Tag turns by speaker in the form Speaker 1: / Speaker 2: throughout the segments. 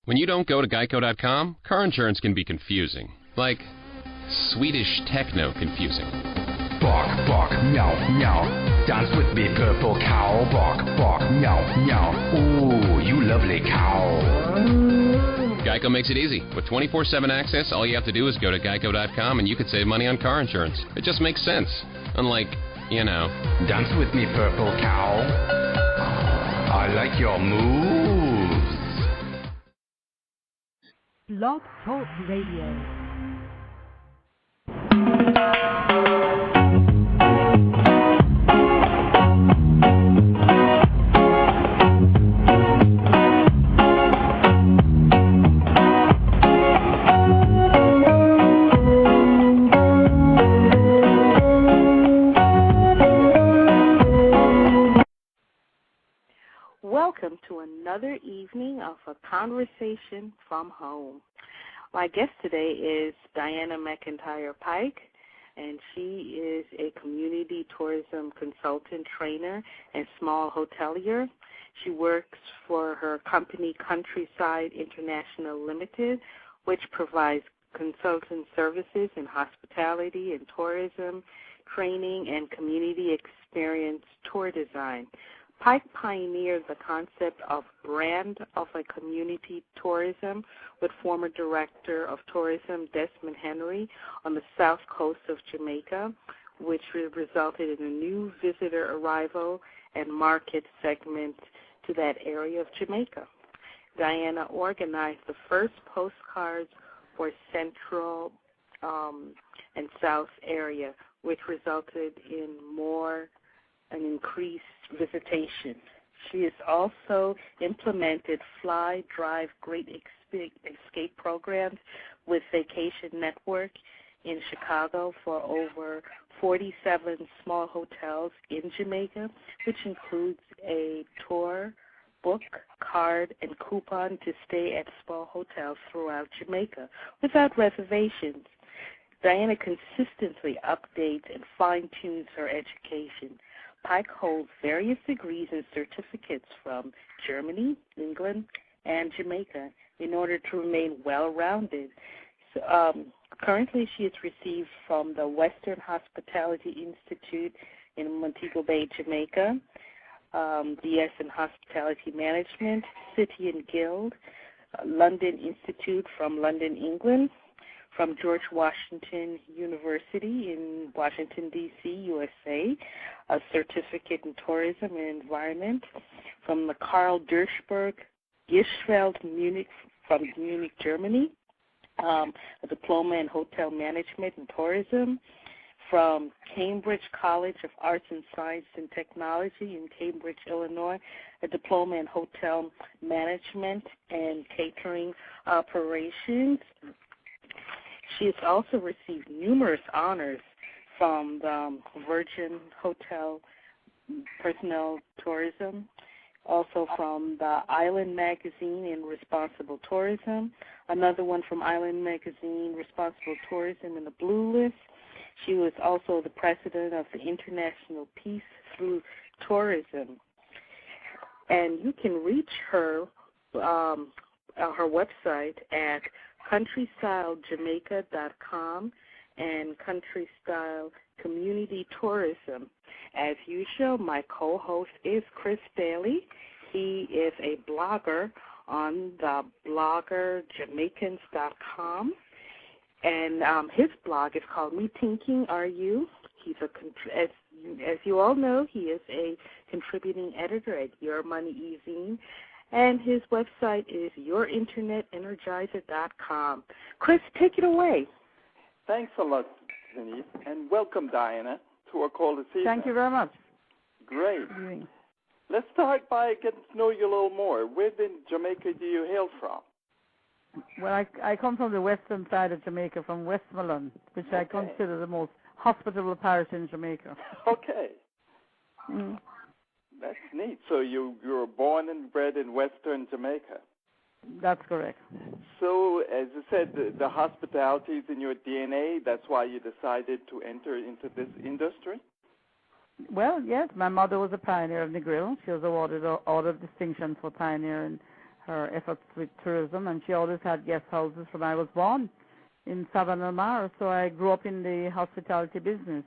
Speaker 1: When you don't go to Geico.com, car insurance can be confusing. Like Swedish techno confusing.
Speaker 2: Bark, bark, meow, meow. Dance with me, purple cow. Bark, bark, meow, meow. Ooh, you lovely cow.
Speaker 1: Geico makes it easy. With 24/7 access, all you have to do is go to Geico.com and you could save money on car insurance. It just makes sense. Unlike,
Speaker 2: Dance with me, purple cow. I like your moves.
Speaker 3: Blog Talk Radio. Welcome to another evening of a conversation from home. My guest today is Diana Mcintyre Pike, and she is a community tourism consultant, trainer, and small hotelier. She works for her company, Countryside International Limited, which provides consultant services in hospitality and tourism, training, and community experience tour design. Pike pioneered the concept of brand of a community tourism with former director of tourism Desmond Henry on the south coast of Jamaica, which resulted in a new visitor arrival and market segment to that area of Jamaica. Diana organized the first postcards for Central and South area, which resulted in an increased visitation. She has also implemented Fly, Drive, Great Escape programs with Vacation Network in Chicago for over 47 small hotels in Jamaica, which includes a tour, book, card, and coupon to stay at small hotels throughout Jamaica without reservations. Diana consistently updates and fine-tunes her education. Pike holds various degrees and certificates from Germany, England, and Jamaica in order to remain well-rounded. So, currently, she is received from the Western Hospitality Institute in Montego Bay, Jamaica, DS in Hospitality Management, City and Guild, London Institute from London, England, from George Washington University in Washington, D.C., USA, a certificate in tourism and environment, from the Karl Derschberg Gischfeld Munich from Munich, Germany, a diploma in hotel management and tourism, from Cambridge College of Arts and Science and Technology in Cambridge, Illinois, a diploma in hotel management and catering operations. She has also received numerous honors from the Virgin Hotel Personnel Tourism, also from the Island Magazine in Responsible Tourism, another one from Island Magazine, Responsible Tourism in the Blue List. She was also the president of the International Peace Through Tourism. And you can reach her website at countrystylegamaica.com and Countrystyle Community Tourism. As usual, my co-host is Chris Daley. He is a blogger on the blogger Jamaicans.com, and his blog is called Me Thinking Are You. He's as you all know, he is a contributing editor at Your Money E-Zine, and his website is YourInternetEnergizer.com. Chris, take it away.
Speaker 4: Thanks a lot, Denise, and welcome, Diana, to our call this evening.
Speaker 5: Thank you very much.
Speaker 4: Great. Let's start by getting to know you a little more. Where in Jamaica do you hail from?
Speaker 5: Well, I come from the western side of Jamaica, from Westmoreland, which I consider the most hospitable parish in Jamaica.
Speaker 4: Okay. Mm. That's neat. So you were born and bred in western Jamaica.
Speaker 5: That's correct.
Speaker 4: So, as I said, the hospitality is in your DNA. That's why you decided to enter into this industry?
Speaker 5: Well, yes. My mother was a pioneer of the grill. She was awarded an Order of Distinction for pioneering her efforts with tourism, and she always had guest houses from I was born in Savannah, Mar. So I grew up in the hospitality business,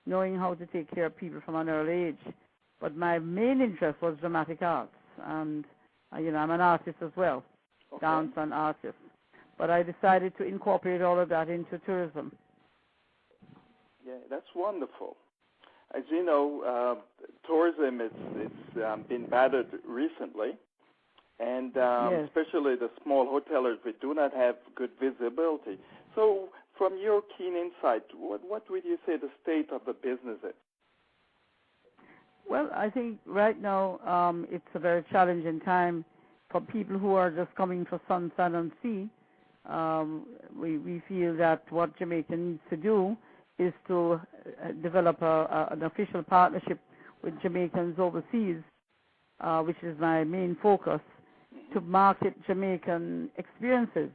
Speaker 5: knowing how to take care of people from an early age. But my main interest was dramatic arts, and I'm an artist as well, dance and artist. But I decided to incorporate all of that into tourism.
Speaker 4: Yeah, that's wonderful. As you know, tourism it's been battered recently, and
Speaker 5: yes.
Speaker 4: especially the small hoteliers, we do not have good visibility. So, from your keen insight, what would you say the state of the business is?
Speaker 5: Well, I think right now it's a very challenging time for people who are just coming for sunshine and sea. We feel that what Jamaica needs to do is to develop an official partnership with Jamaicans overseas, which is my main focus, to market Jamaican experiences,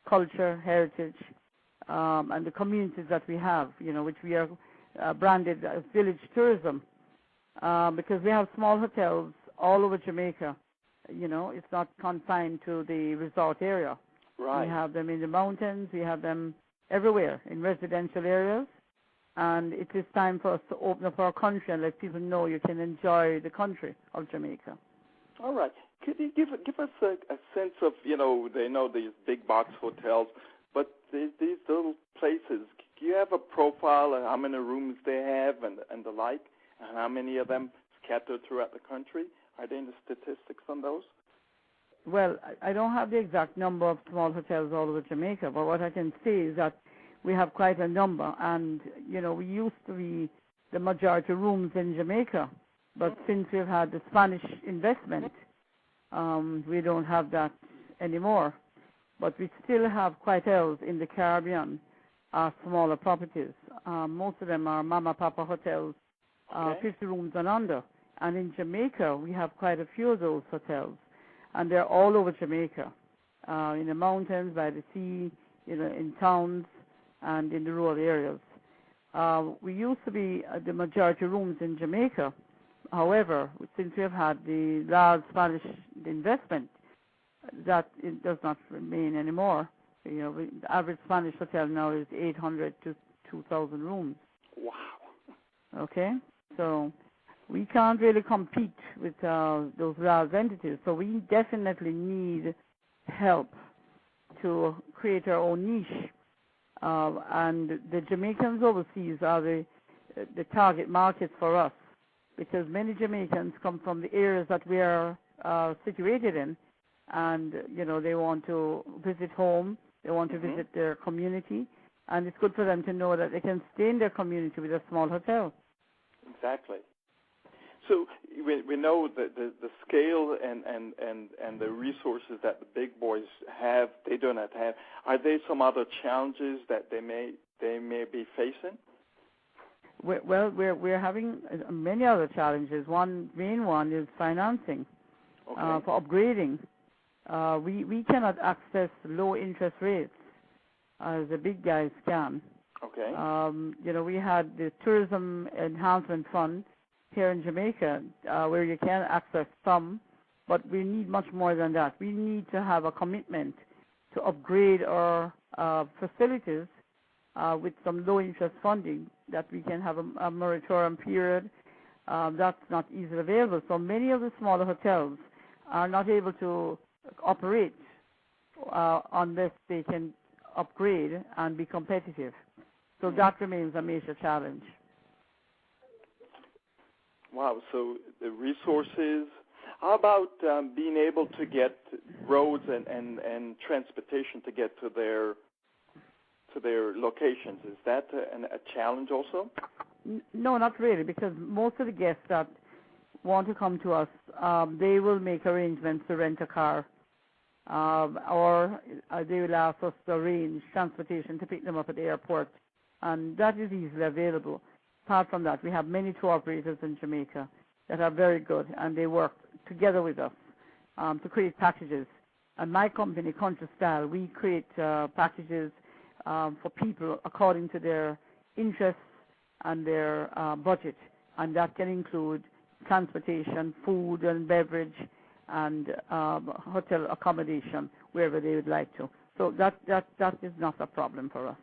Speaker 5: culture, heritage, and the communities that we have, which we are branded as village tourism, because we have small hotels all over Jamaica. It's not confined to the resort area.
Speaker 4: Right.
Speaker 5: We have them in the mountains. We have them everywhere in residential areas. And it is time for us to open up our country and let people know you can enjoy the country of Jamaica.
Speaker 4: All right. Could you give us a sense of, they know these big box hotels, but these little places, do you have a profile of how many rooms they have and the like, and how many of them scattered throughout the country? Are there any statistics on those?
Speaker 5: Well, I don't have the exact number of small hotels all over Jamaica, but what I can say is that we have quite a number, and, we used to be the majority rooms in Jamaica, but since we've had the Spanish investment, we don't have that anymore. But we still have quite hotels in the Caribbean, smaller properties. Most of them are mama-papa hotels, 50 rooms and under. And in Jamaica, we have quite a few of those hotels, and they're all over Jamaica, in the mountains, by the sea, in towns, and in the rural areas. We used to be the majority rooms in Jamaica. However, since we have had the large Spanish investment, that it does not remain anymore. The average Spanish hotel now is 800 to 2,000 rooms.
Speaker 4: Wow.
Speaker 5: Okay? So we can't really compete with those large entities. So we definitely need help to create our own niche. And the Jamaicans overseas are the target market for us, because many Jamaicans come from the areas that we are situated in, and they want to visit home, they want to visit their community, and it's good for them to know that they can stay in their community with a small hotel.
Speaker 4: Exactly. So we know that the scale and the resources that the big boys have, they do not have. Are there some other challenges that they may be facing?
Speaker 5: Well, we're having many other challenges. One main one is financing for upgrading. We cannot access low interest rates as the big guys can.
Speaker 4: Okay.
Speaker 5: We had the Tourism Enhancement Fund here in Jamaica, where you can access some, but we need much more than that. We need to have a commitment to upgrade our facilities with some low-interest funding, that we can have a moratorium period. That's not easily available. So many of the smaller hotels are not able to operate unless they can upgrade and be competitive. So that remains a major challenge. Wow,
Speaker 4: so the resources. How about being able to get roads and transportation to get to their locations? Is that a challenge also?
Speaker 5: No, not really, because most of the guests that want to come to us, they will make arrangements to rent a car, or they will ask us to arrange transportation to pick them up at the airport, and that is easily available. Apart from that, we have many tour operators in Jamaica that are very good, and they work together with us to create packages. And my company, Country Style, we create packages for people according to their interests and their budget, and that can include transportation, food and beverage, and hotel accommodation wherever they would like to. So that is not a problem for us.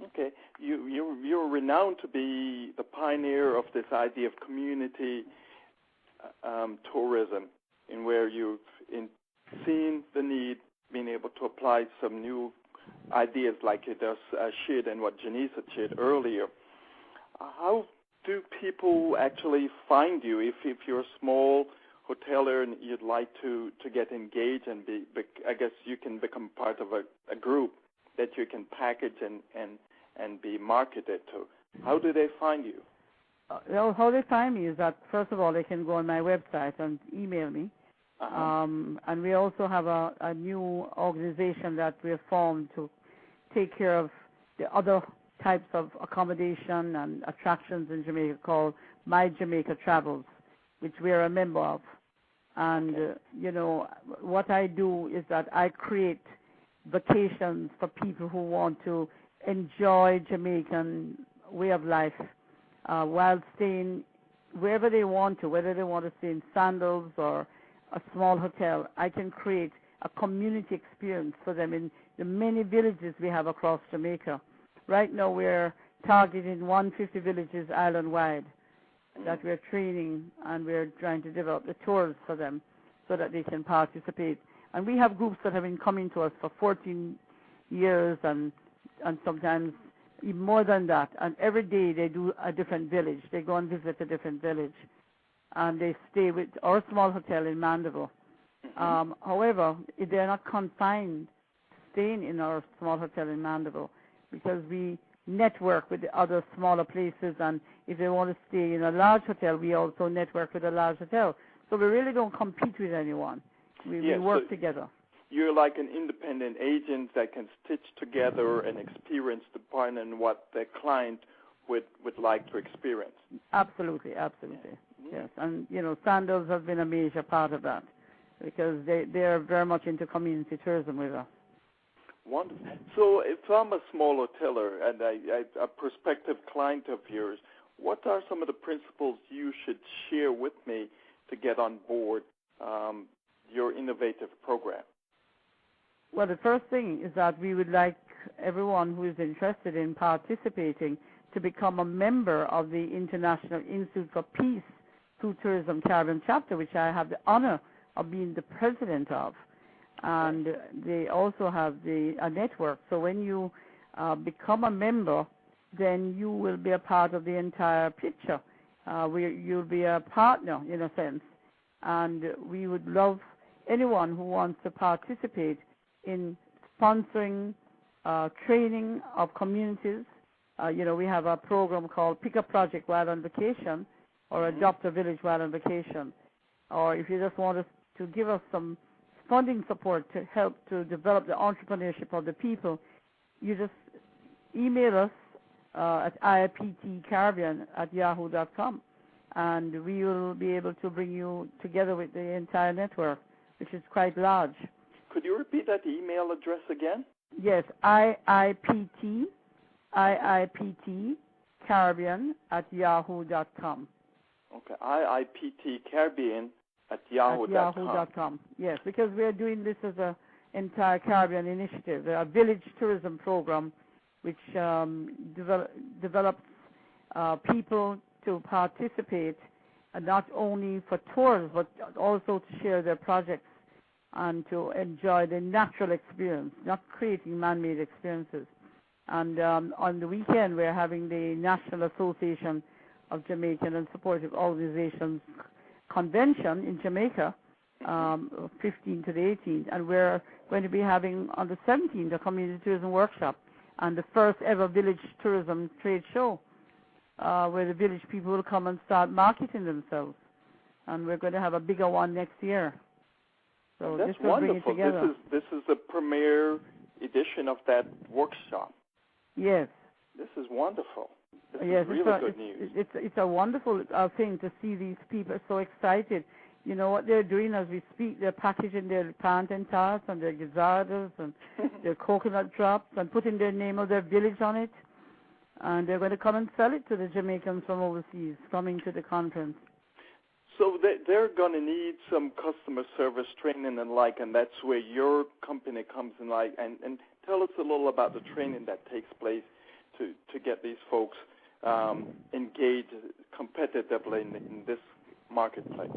Speaker 4: Okay, you're renowned to be the pioneer of this idea of community tourism, in where you've seen the need, being able to apply some new ideas like you just shared and what Janice had shared earlier. How do people actually find you if you're a small hoteler and you'd like to get engaged and be I guess you can become part of a group that you can package and be marketed to? How do they find you?
Speaker 5: How they find me is that, first of all, they can go on my website and email me. And we also have a new organization that we have formed to take care of the other types of accommodation and attractions in Jamaica called My Jamaica Travels, which we are a member of. And, what I do is that I create vacations for people who want to enjoy Jamaican way of life while staying wherever they want to, whether they want to stay in Sandals or a small hotel. I can create a community experience for them in the many villages we have across Jamaica. Right now we're targeting 150 villages island-wide that we're training, and we're trying to develop the tours for them so that they can participate. And we have groups that have been coming to us for 14 years and sometimes even more than that. And every day they do a different village. They go and visit a different village. And they stay with our small hotel in Mandeville. However, they're not confined to staying in our small hotel in Mandeville, because we network with the other smaller places, and if they want to stay in a large hotel, we also network with a large hotel. So we really don't compete with anyone. We work together.
Speaker 4: You're like an independent agent that can stitch together an experience depending on what the client would like to experience.
Speaker 5: Absolutely. Yes, and Sandals has been a major part of that, because they're very much into community tourism with us.
Speaker 4: Wonderful. So if I'm a small hoteler and a prospective client of yours, what are some of the principles you should share with me to get on board your innovative program?
Speaker 5: Well, the first thing is that we would like everyone who is interested in participating to become a member of the International Institute for Peace through Tourism Caribbean chapter, which I have the honor of being the president of. And they also have a network. So when you become a member, then you will be a part of the entire picture. You'll be a partner, in a sense. And we would love anyone who wants to participate in sponsoring training of communities. We have a program called Pick a Project While on Vacation, or Adopt a Village While on Vacation. Or if you just want us to give us some funding support to help to develop the entrepreneurship of the people, you just email us at iiptcaribbean@yahoo.com, and we will be able to bring you together with the entire network, which is quite large.
Speaker 4: Could you repeat that email address again?
Speaker 5: Yes, iiptcaribbean@yahoo.com.
Speaker 4: Okay, iiptcaribbean@yahoo.com.
Speaker 5: Yes, because we are doing this as an entire Caribbean initiative, a village tourism program, which develops people to participate, not only for tours, but also to share their projects and to enjoy the natural experience, not creating man-made experiences. And on the weekend, we're having the National Association of Jamaican and Supportive Organizations Convention in Jamaica, 15th to the 18th, and we're going to be having on the 17th a community tourism workshop and the first ever village tourism trade show, where the village people will come and start marketing themselves. And we're going to have a bigger one next year. So
Speaker 4: that's
Speaker 5: this will
Speaker 4: wonderful.
Speaker 5: bring it together.
Speaker 4: This is the premier edition of that workshop.
Speaker 5: Yes.
Speaker 4: This is wonderful. This
Speaker 5: yes,
Speaker 4: is really good news.
Speaker 5: It's a wonderful thing to see these people so excited. You know what they're doing as we speak? They're packaging their plantain tarts and their gizzardos and their coconut drops and putting their name of their village on it. And they're going to come and sell it to the Jamaicans from overseas coming to the conference.
Speaker 4: So they're going to need some customer service training and and that's where your company comes in. And tell us a little about the training that takes place to get these folks engaged competitively in this marketplace.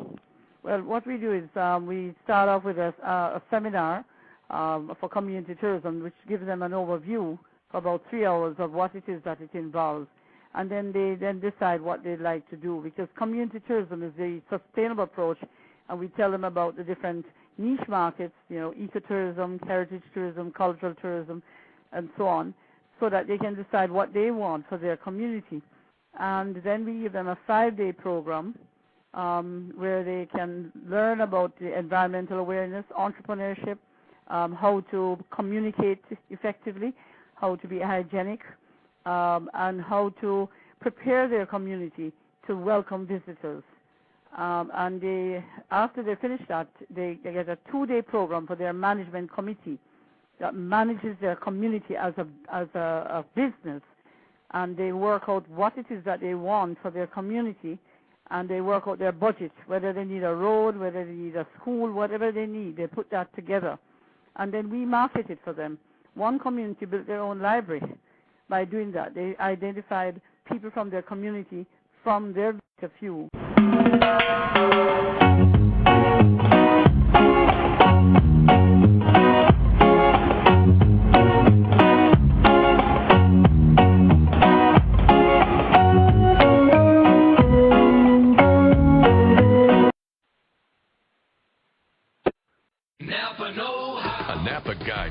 Speaker 5: Well, what we do is we start off with a seminar for community tourism, which gives them an overview for about 3 hours of what it is that it involves. And then they decide what they'd like to do, because community tourism is a sustainable approach, and we tell them about the different niche markets, ecotourism, heritage tourism, cultural tourism, and so on, so that they can decide what they want for their community. And then we give them a 5-day program where they can learn about the environmental awareness, entrepreneurship, how to communicate effectively, how to be hygienic, and how to prepare their community to welcome visitors. And after they finish that, they get a 2-day program for their management committee that manages their community as a business. And they work out what it is that they want for their community, and they work out their budget, whether they need a road, whether they need a school, whatever they need. They put that together. And then we market it for them. One community built their own library. By doing that, they identified people from their community from their few.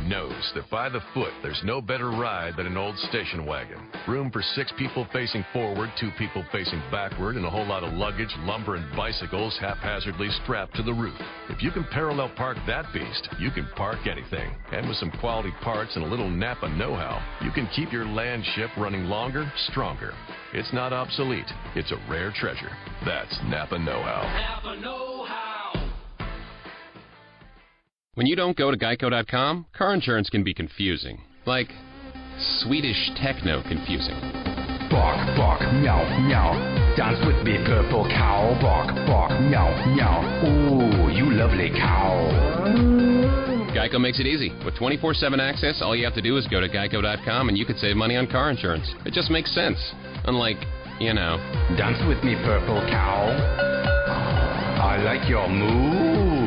Speaker 6: Knows that by the foot, there's no better ride than an old station wagon. Room for 6 people facing forward, 2 people facing backward, and a whole lot of luggage, lumber, and bicycles haphazardly strapped to the roof. If you can parallel park that beast, you can park anything. And with some quality parts and a little Napa know-how, you can keep your land ship running longer, stronger. It's not obsolete. It's a rare treasure. That's Napa know-how.
Speaker 7: Napa know-how.
Speaker 1: When you don't go to geico.com, car insurance can be confusing. Like Swedish techno confusing.
Speaker 2: Bark, bark, meow, meow. Dance with me, purple cow. Bark, bark, meow, meow. Ooh, you lovely cow.
Speaker 1: Geico makes it easy. With 24/7 access, all you have to do is go to geico.com and you could save money on car insurance. It just makes sense. Unlike,
Speaker 2: Dance with me, purple cow. I like your moves.